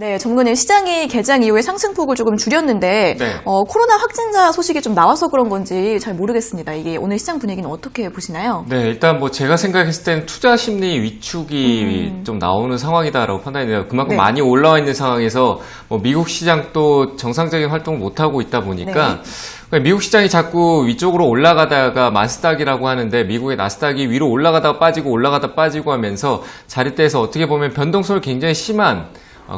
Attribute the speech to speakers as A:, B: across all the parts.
A: 네, 전문가님 시장이 개장 이후에 상승폭을 조금 줄였는데
B: 네.
A: 코로나 확진자 소식이 좀 나와서 그런 건지 잘 모르겠습니다. 이게 오늘 시장 분위기는 어떻게 보시나요?
B: 네, 일단 뭐 제가 생각했을 때는 투자 심리 위축이 좀 나오는 상황이다라고 판단이 돼요. 그만큼
A: 네.
B: 많이 올라와 있는 상황에서 뭐 미국 시장도 정상적인 활동을 못 하고 있다 보니까 미국 시장이 자꾸 위쪽으로 올라가다가 나스닥이라고 하는데 미국의 나스닥이 위로 올라가다가 빠지고 하면서 자릿대에서 어떻게 보면 변동성이 굉장히 심한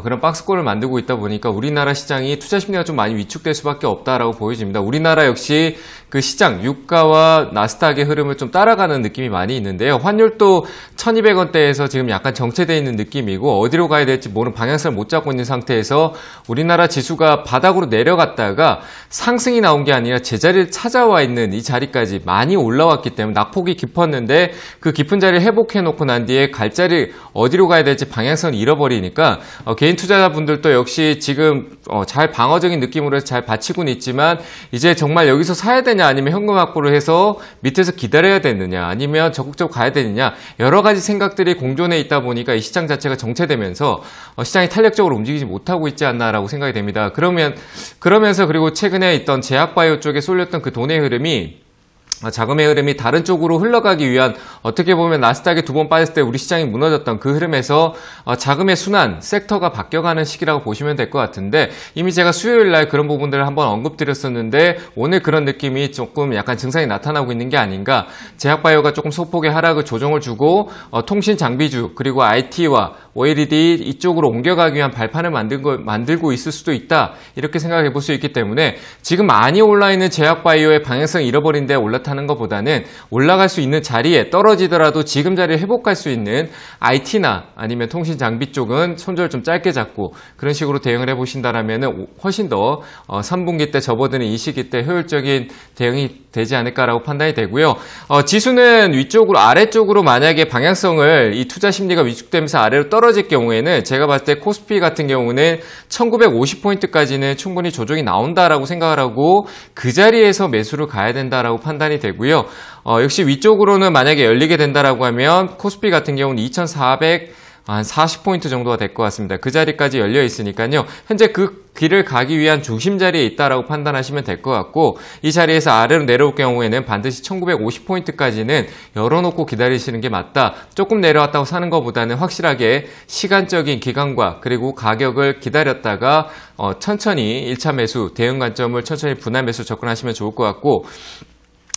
B: 그런 박스권을 만들고 있다 보니까 우리나라 시장이 투자 심리가 좀 많이 위축될 수밖에 없다라고 보여집니다. 우리나라 역시 그 시장 유가와 나스닥의 흐름을 좀 따라가는 느낌이 많이 있는데요. 환율도 1200원대에서 지금 약간 정체되어 있는 느낌이고 어디로 가야 될지 모르는 방향성을 못 잡고 있는 상태에서 우리나라 지수가 바닥으로 내려갔다가 상승이 나온 게 아니라 제자리를 찾아와 있는 이 자리까지 많이 올라왔기 때문에 낙폭이 깊었는데 그 깊은 자리를 회복해 놓고 난 뒤에 갈 자리 어디로 가야 될지 방향성을 잃어버리니까 개인 투자자분들도 역시 지금 잘 방어적인 느낌으로 해서 잘 받치고는 있지만 이제 정말 여기서 사야 되냐 아니면 현금 확보를 해서 밑에서 기다려야 되느냐 아니면 적극적으로 가야 되느냐 여러 가지 생각들이 공존해 있다 보니까 이 시장 자체가 정체되면서 시장이 탄력적으로 움직이지 못하고 있지 않나라고 생각이 됩니다. 그러면서 그리고 최근에 있던 제약바이오 쪽에 쏠렸던 그 돈의 흐름이 자금의 흐름이 다른 쪽으로 흘러가기 위한 어떻게 보면 나스닥이 2번 빠졌을 때 우리 시장이 무너졌던 그 흐름에서 자금의 순환, 섹터가 바뀌어가는 시기라고 보시면 될 것 같은데 이미 제가 수요일 날 그런 부분들을 한번 언급드렸었는데 오늘 그런 느낌이 조금 약간 증상이 나타나고 있는 게 아닌가. 제약바이오가 조금 소폭의 하락을 조정을 주고 통신 장비주 그리고 IT와 OLED 이쪽으로 옮겨가기 위한 발판을 만들고 있을 수도 있다. 이렇게 생각해 볼 수 있기 때문에 지금 많이 올라있는 제약바이오의 방향성을 잃어버린 데 올라타는 것보다는 올라갈 수 있는 자리에 떨어지더라도 지금 자리에 회복할 수 있는 IT나 아니면 통신 장비 쪽은 손절 좀 짧게 잡고 그런 식으로 대응을 해보신다면 훨씬 더 3분기 때 접어드는 이 시기 때 효율적인 대응이 되지 않을까라고 판단이 되고요. 지수는 위쪽으로 아래쪽으로 만약에 방향성을 이 투자 심리가 위축되면서 아래로 떨어질 경우에는 제가 봤을 때 코스피 같은 경우는 1950포인트까지는 충분히 조정이 나온다라고 생각을 하고 그 자리에서 매수를 가야 된다라고 판단이 되고요. 역시 위쪽으로는 만약에 열리게 된다라고 하면 코스피 같은 경우는 2440포인트 정도가 될 것 같습니다. 그 자리까지 열려 있으니까요. 현재 그 길을 가기 위한 중심 자리에 있다라고 판단하시면 될 것 같고 이 자리에서 아래로 내려올 경우에는 반드시 1950포인트까지는 열어놓고 기다리시는 게 맞다. 조금 내려왔다고 사는 것보다는 확실하게 시간적인 기간과 그리고 가격을 기다렸다가 천천히 1차 매수, 대응 관점을 천천히 분할 매수 접근하시면 좋을 것 같고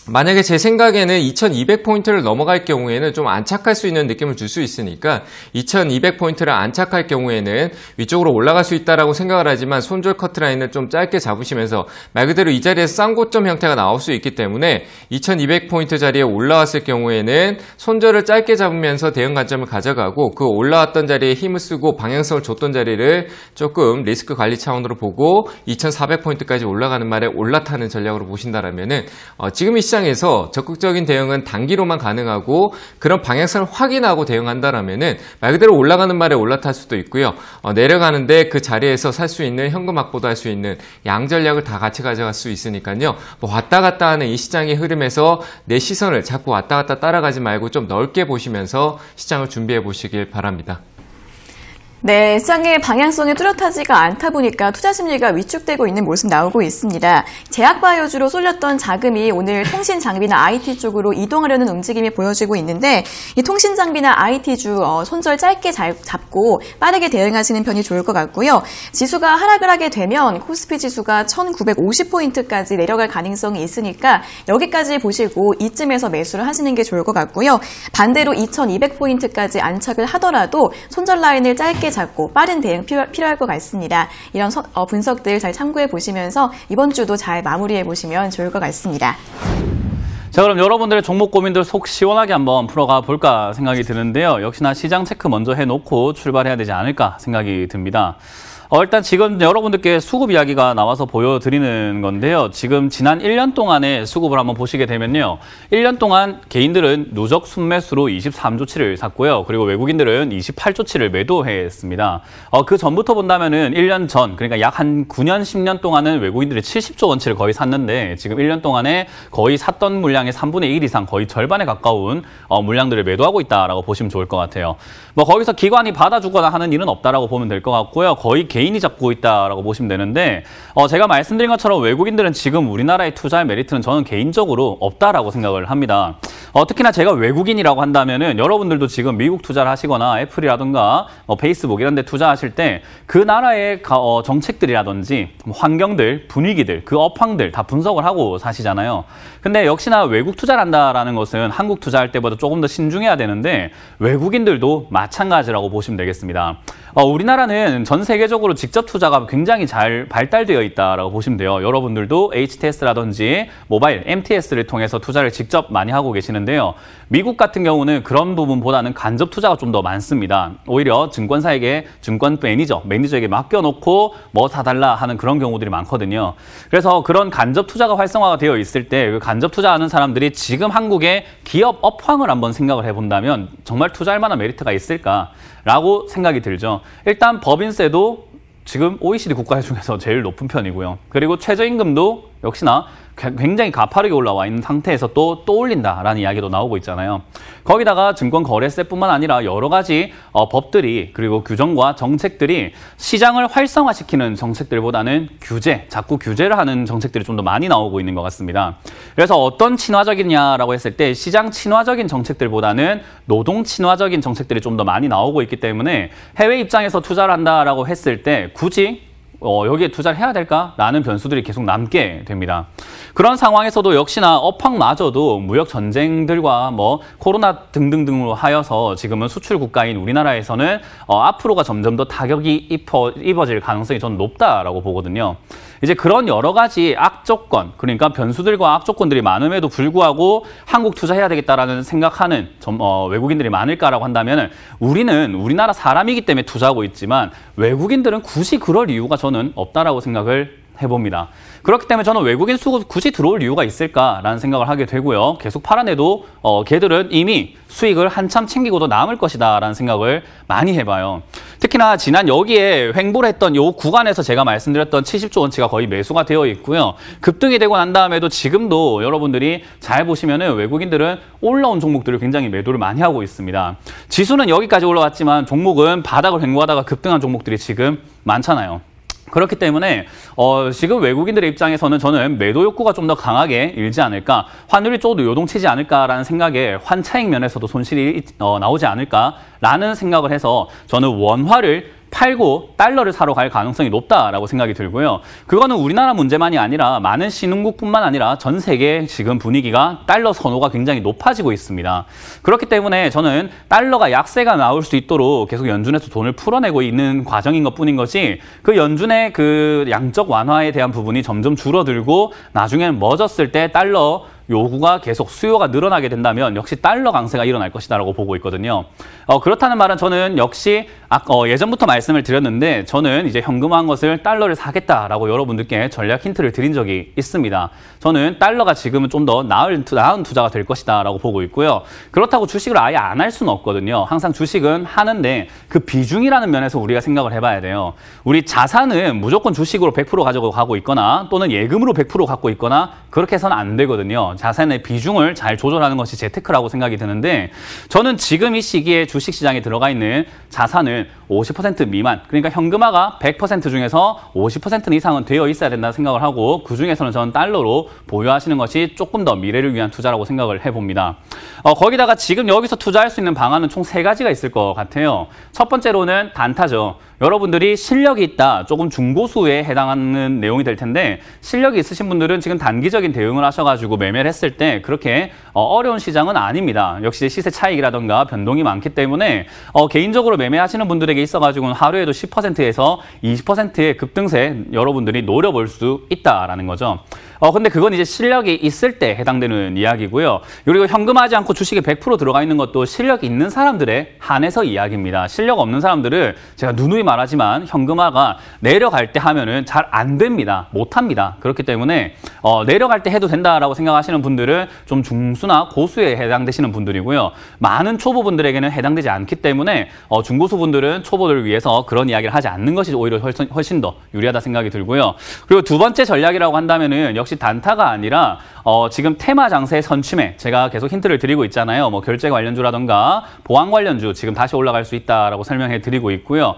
B: 만약에 제 생각에는 2200포인트를 넘어갈 경우에는 좀 안착할 수 있는 느낌을 줄 수 있으니까 2200포인트를 안착할 경우에는 위쪽으로 올라갈 수 있다라고 생각을 하지만 손절 커트라인을 좀 짧게 잡으시면서 말 그대로 이 자리에서 쌍고점 형태가 나올 수 있기 때문에 2200포인트 자리에 올라왔을 경우에는 손절을 짧게 잡으면서 대응 관점을 가져가고 그 올라왔던 자리에 힘을 쓰고 방향성을 줬던 자리를 조금 리스크 관리 차원으로 보고 2400포인트까지 올라가는 말에 올라타는 전략으로 보신다라면은 지금 이 시장에서 적극적인 대응은 단기로만 가능하고 그런 방향성을 확인하고 대응한다라면은 말 그대로 올라가는 말에 올라탈 수도 있고요. 내려가는데 그 자리에서 살 수 있는 현금 확보도 할 수 있는 양 전략을 다 같이 가져갈 수 있으니까요. 뭐 왔다 갔다 하는 이 시장의 흐름에서 내 시선을 자꾸 왔다 갔다 따라가지 말고 좀 넓게 보시면서 시장을 준비해 보시길 바랍니다.
A: 네, 시장의 방향성이 뚜렷하지가 않다 보니까 투자 심리가 위축되고 있는 모습 나오고 있습니다. 제약바이오주로 쏠렸던 자금이 오늘 통신 장비나 IT 쪽으로 이동하려는 움직임이 보여지고 있는데 이 통신 장비나 IT주 손절 짧게 잡고 빠르게 대응하시는 편이 좋을 것 같고요. 지수가 하락을 하게 되면 코스피 지수가 1950포인트까지 내려갈 가능성이 있으니까 여기까지 보시고 이쯤에서 매수를 하시는 게 좋을 것 같고요. 반대로 2200포인트까지 안착을 하더라도 손절 라인을 짧게 잡고 빠른 대응 필요할 것 같습니다. 이런 분석들 잘 참고해 보시면서 이번 주도 잘 마무리해 보시면 좋을 것 같습니다.
C: 자, 그럼 여러분들의 종목 고민들 속 시원하게 한번 풀어가 볼까 생각이 드는데요. 역시나 시장 체크 먼저 해놓고 출발해야 되지 않을까 생각이 듭니다. 일단 지금 여러분들께 수급 이야기가 나와서 보여드리는 건데요. 지금 지난 1년 동안의 수급을 한번 보시게 되면요. 1년 동안 개인들은 누적 순매수로 23조치를 샀고요. 그리고 외국인들은 28조치를 매도했습니다. 그 전부터 본다면은 1년 전, 그러니까 약 한 9년, 10년 동안은 외국인들이 70조 원치를 거의 샀는데 지금 1년 동안에 거의 샀던 물량의 3분의 1 이상 거의 절반에 가까운 물량들을 매도하고 있다라고 보시면 좋을 것 같아요. 뭐 거기서 기관이 받아주거나 하는 일은 없다라고 보면 될 것 같고요. 거의 개인이 잡고 있다라고 보시면 되는데 제가 말씀드린 것처럼 외국인들은 지금 우리나라에 투자할 메리트는 저는 개인적으로 없다라고 생각을 합니다. 특히나 제가 외국인이라고 한다면은 여러분들도 지금 미국 투자를 하시거나 애플이라든가 페이스북 이런 데 투자하실 때 그 나라의 정책들이라든지 환경들, 분위기들, 그 업황들 다 분석을 하고 사시잖아요. 근데 역시나 외국 투자를 한다라는 것은 한국 투자할 때보다 조금 더 신중해야 되는데 외국인들도 마찬가지라고 보시면 되겠습니다. 우리나라는 전 세계적으로 직접 투자가 굉장히 잘 발달되어 있다라고 보시면 돼요. 여러분들도 HTS라든지 모바일, MTS를 통해서 투자를 직접 많이 하고 계시는데요. 미국 같은 경우는 그런 부분보다는 간접 투자가 좀 더 많습니다. 오히려 증권사에게 증권 매니저에게 맡겨놓고 뭐 사달라 하는 그런 경우들이 많거든요. 그래서 그런 간접 투자가 활성화가 되어 있을 때 그 간접 투자하는 사람들이 지금 한국의 기업 업황을 한번 생각을 해본다면 정말 투자할 만한 메리트가 있을까라고 생각이 들죠. 일단 법인세도 지금 OECD 국가 중에서 제일 높은 편이고요. 그리고 최저임금도 역시나 굉장히 가파르게 올라와 있는 상태에서 또 올린다라는 이야기도 나오고 있잖아요. 거기다가 증권거래세뿐만 아니라 여러 가지 법들이 그리고 규정과 정책들이 시장을 활성화시키는 정책들보다는 자꾸 규제를 하는 정책들이 좀 더 많이 나오고 있는 것 같습니다. 그래서 어떤 친화적이냐라고 했을 때 시장 친화적인 정책들보다는 노동 친화적인 정책들이 좀 더 많이 나오고 있기 때문에 해외 입장에서 투자를 한다라고 했을 때 굳이 여기에 투자를 해야 될까라는 변수들이 계속 남게 됩니다. 그런 상황에서도 역시나 업황마저도 무역 전쟁들과 뭐 코로나 등등등으로 하여서 지금은 수출 국가인 우리나라에서는 앞으로가 점점 더 타격이 입어질 가능성이 저는 높다라고 보거든요. 이제 그런 여러 가지 악조건, 그러니까 변수들과 악조건들이 많음에도 불구하고 한국 투자해야 되겠다라는 생각하는 외국인들이 많을까라고 한다면 우리는 우리나라 사람이기 때문에 투자하고 있지만 외국인들은 굳이 그럴 이유가 저는 없다라고 생각을 해봅니다. 그렇기 때문에 저는 외국인 수급 굳이 들어올 이유가 있을까라는 생각을 하게 되고요. 계속 팔아내도 걔들은 이미 수익을 한참 챙기고도 남을 것이다라는 생각을 많이 해봐요. 특히나 지난 여기에 횡보를 했던 요 구간에서 제가 말씀드렸던 70조 원치가 거의 매수가 되어 있고요. 급등이 되고 난 다음에도 지금도 여러분들이 잘 보시면은 외국인들은 올라온 종목들을 굉장히 매도를 많이 하고 있습니다. 지수는 여기까지 올라왔지만 종목은 바닥을 횡보하다가 급등한 종목들이 지금 많잖아요. 그렇기 때문에 지금 외국인들의 입장에서는 저는 매도 욕구가 좀 더 강하게 일지 않을까, 환율이 조금 더 요동치지 않을까라는 생각에 환차익 면에서도 손실이 나오지 않을까라는 생각을 해서 저는 원화를 팔고 달러를 사러 갈 가능성이 높다라고 생각이 들고요. 그거는 우리나라 문제만이 아니라 많은 신흥국뿐만 아니라 전 세계 지금 분위기가 달러 선호가 굉장히 높아지고 있습니다. 그렇기 때문에 저는 달러가 약세가 나올 수 있도록 계속 연준에서 돈을 풀어내고 있는 과정인 것뿐인 것이 그 연준의 그 양적 완화에 대한 부분이 점점 줄어들고 나중에는 멎었을 때 달러 요구가 계속 수요가 늘어나게 된다면 역시 달러 강세가 일어날 것이다라고 보고 있거든요. 그렇다는 말은 저는 역시 예전부터 말씀을 드렸는데 저는 이제 현금화한 것을 달러를 사겠다라고 여러분들께 전략 힌트를 드린 적이 있습니다. 저는 달러가 지금은 좀 더 나은 투자가 될 것이다라고 보고 있고요. 그렇다고 주식을 아예 안 할 수는 없거든요. 항상 주식은 하는데 그 비중이라는 면에서 우리가 생각을 해봐야 돼요. 우리 자산은 무조건 주식으로 100% 가지고 있거나 또는 예금으로 100% 갖고 있거나 그렇게 해서는 안 되거든요. 자산의 비중을 잘 조절하는 것이 재테크라고 생각이 드는데 저는 지금 이 시기에 주식시장에 들어가 있는 자산을 50% 미만, 그러니까 현금화가 100% 중에서 50% 이상은 되어 있어야 된다는 생각을 하고 그중에서는 저는 달러로 보유하시는 것이 조금 더 미래를 위한 투자라고 생각을 해봅니다. 거기다가 지금 여기서 투자할 수 있는 방안은 총 3가지가 있을 것 같아요. 첫 번째로는 단타죠. 여러분들이 실력이 있다, 조금 중고수에 해당하는 내용이 될 텐데 실력이 있으신 분들은 지금 단기적인 대응을 하셔가지고 매매를 했을 때 그렇게 어려운 시장은 아닙니다. 역시 시세 차익이라던가 변동이 많기 때문에 개인적으로 매매하시는 분들에게 있어가지고는 하루에도 10%에서 20%의 급등세 여러분들이 노려볼 수 있다라는 거죠. 근데 그건 이제 실력이 있을 때 해당되는 이야기고요. 그리고 현금하지 않고 주식에 100% 들어가 있는 것도 실력이 있는 사람들에 한해서 이야기입니다. 실력 없는 사람들은 제가 누누이 말하지만 현금화가 내려갈 때 하면은 잘 안 됩니다. 못 합니다. 그렇기 때문에 내려갈 때 해도 된다라고 생각하시는 분들은 좀 중수나 고수에 해당되시는 분들이고요. 많은 초보분들에게는 해당되지 않기 때문에 중고수 분들은 초보들을 위해서 그런 이야기를 하지 않는 것이 오히려 훨씬 더 유리하다 생각이 들고요. 그리고 두 번째 전략이라고 한다면은 역시 단타가 아니라 지금 테마 장세의 선취매, 제가 계속 힌트를 드리고 있잖아요. 뭐 결제 관련주라던가 보안 관련주 지금 다시 올라갈 수 있다라고 설명해 드리고 있고요.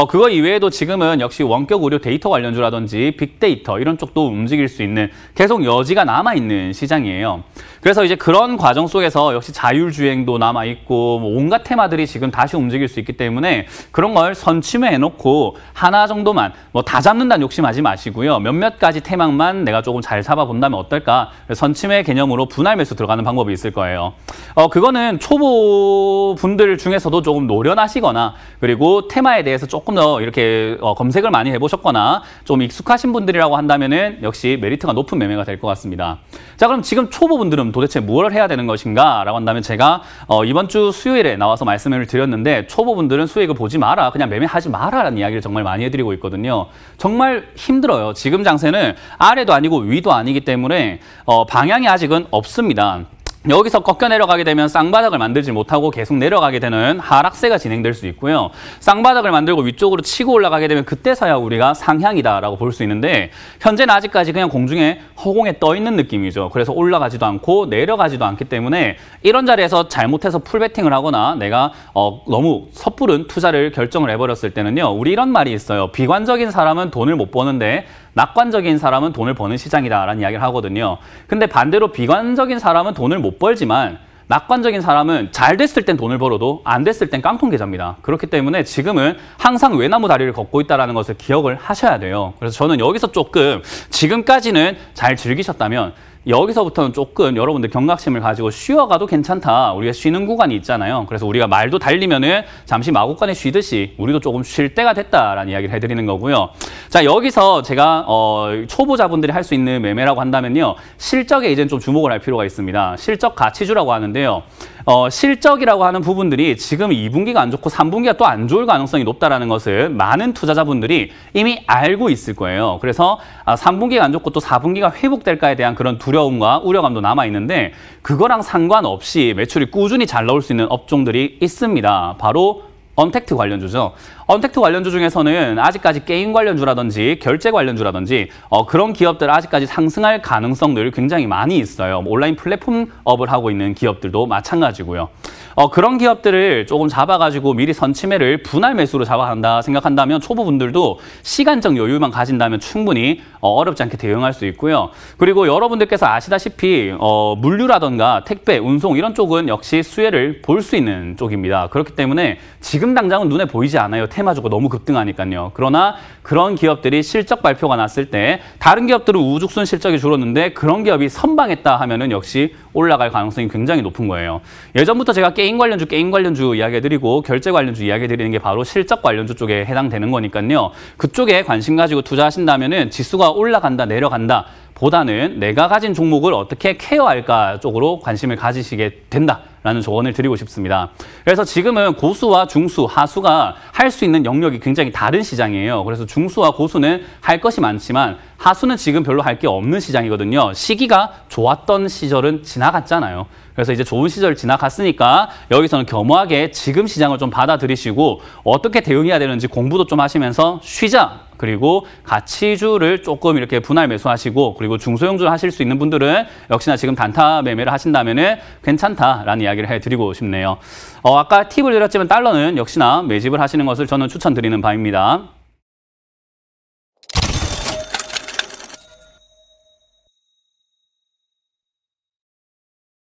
C: 그거 이외에도 지금은 역시 원격 의료 데이터 관련주라든지 빅데이터 이런 쪽도 움직일 수 있는 계속 여지가 남아있는 시장이에요. 그래서 이제 그런 과정 속에서 역시 자율주행도 남아있고 뭐 온갖 테마들이 지금 다시 움직일 수 있기 때문에 그런 걸 선취매해놓고 하나 정도만 뭐 다 잡는다는 욕심하지 마시고요. 몇몇 가지 테마만 내가 조금 잘 잡아본다면 어떨까? 선취매 개념으로 분할 매수 들어가는 방법이 있을 거예요. 그거는 초보 분들 중에서도 조금 노련하시거나 그리고 테마에 대해서 조금 더 이렇게 검색을 많이 해보셨거나 좀 익숙하신 분들이라고 한다면은 역시 메리트가 높은 매매가 될 것 같습니다. 자, 그럼 지금 초보분들은 도대체 뭘 해야 되는 것인가? 라고 한다면 제가 이번 주 수요일에 나와서 말씀을 드렸는데 초보분들은 수익을 보지 마라, 그냥 매매하지 마라 라는 이야기를 정말 많이 해드리고 있거든요. 정말 힘들어요. 지금 장세는 아래도 아니고 위도 아니기 때문에 방향이 아직은 없습니다. 여기서 꺾여 내려가게 되면 쌍바닥을 만들지 못하고 계속 내려가게 되는 하락세가 진행될 수 있고요. 쌍바닥을 만들고 위쪽으로 치고 올라가게 되면 그때서야 우리가 상향이다라고 볼 수 있는데 현재는 아직까지 그냥 공중에 허공에 떠 있는 느낌이죠. 그래서 올라가지도 않고 내려가지도 않기 때문에 이런 자리에서 잘못해서 풀베팅을 하거나 내가 너무 섣부른 투자를 결정을 해버렸을 때는요. 우리 이런 말이 있어요. 비관적인 사람은 돈을 못 버는데 낙관적인 사람은 돈을 버는 시장이다라는 이야기를 하거든요. 근데 반대로 비관적인 사람은 돈을 못 벌지만 낙관적인 사람은 잘 됐을 땐 돈을 벌어도 안 됐을 땐 깡통 계좌입니다. 그렇기 때문에 지금은 항상 외나무 다리를 걷고 있다는 것을 기억을 하셔야 돼요. 그래서 저는 여기서 조금 지금까지는 잘 즐기셨다면 여기서부터는 조금 여러분들 경각심을 가지고 쉬어가도 괜찮다. 우리가 쉬는 구간이 있잖아요. 그래서 우리가 말도 달리면은 잠시 마구간에 쉬듯이 우리도 조금 쉴 때가 됐다라는 이야기를 해드리는 거고요. 자, 여기서 제가 초보자분들이 할 수 있는 매매라고 한다면요. 실적에 이제 좀 주목을 할 필요가 있습니다. 실적 가치주라고 하는데요. 실적이라고 하는 부분들이 지금 2분기가 안 좋고 3분기가 또 안 좋을 가능성이 높다라는 것을 많은 투자자분들이 이미 알고 있을 거예요. 그래서 3분기가 안 좋고 또 4분기가 회복될까에 대한 그런 두려움과 우려감도 남아있는데 그거랑 상관없이 매출이 꾸준히 잘 나올 수 있는 업종들이 있습니다. 바로 언택트 관련주죠. 언택트 관련주 중에서는 아직까지 게임 관련주라든지 결제 관련주라든지 그런 기업들 아직까지 상승할 가능성들 굉장히 많이 있어요. 온라인 플랫폼업을 하고 있는 기업들도 마찬가지고요. 그런 기업들을 조금 잡아가지고 미리 선취매를 분할 매수로 잡아간다 생각한다면 초보분들도 시간적 여유만 가진다면 충분히 어렵지 않게 대응할 수 있고요. 그리고 여러분들께서 아시다시피 물류라던가 택배, 운송 이런 쪽은 역시 수혜를 볼 수 있는 쪽입니다. 그렇기 때문에 지금 당장은 눈에 보이지 않아요. 테마주가 너무 급등하니까요. 그러나 그런 기업들이 실적 발표가 났을 때 다른 기업들은 우죽순 실적이 줄었는데 그런 기업이 선방했다 하면은 역시 올라갈 가능성이 굉장히 높은 거예요. 예전부터 제가 게임 관련주 이야기해드리고 결제 관련주 이야기해드리는 게 바로 실적 관련주 쪽에 해당되는 거니까요. 그쪽에 관심 가지고 투자하신다면은 지수가 올라간다 내려간다 보다는 내가 가진 종목을 어떻게 케어할까 쪽으로 관심을 가지시게 된다라는 조언을 드리고 싶습니다. 그래서 지금은 고수와 중수, 하수가 할 수 있는 영역이 굉장히 다른 시장이에요. 그래서 중수와 고수는 할 것이 많지만 하수는 지금 별로 할 게 없는 시장이거든요. 시기가 좋았던 시절은 지나갔잖아요. 그래서 이제 좋은 시절 지나갔으니까 여기서는 겸허하게 지금 시장을 좀 받아들이시고 어떻게 대응해야 되는지 공부도 좀 하시면서 쉬자. 그리고 가치주를 조금 이렇게 분할 매수하시고 그리고 중소형주 하실 수 있는 분들은 역시나 지금 단타 매매를 하신다면은 괜찮다라는 이야기를 해드리고 싶네요. 아까 팁을 드렸지만 달러는 역시나 매집을 하시는 것을 저는 추천드리는 바입니다.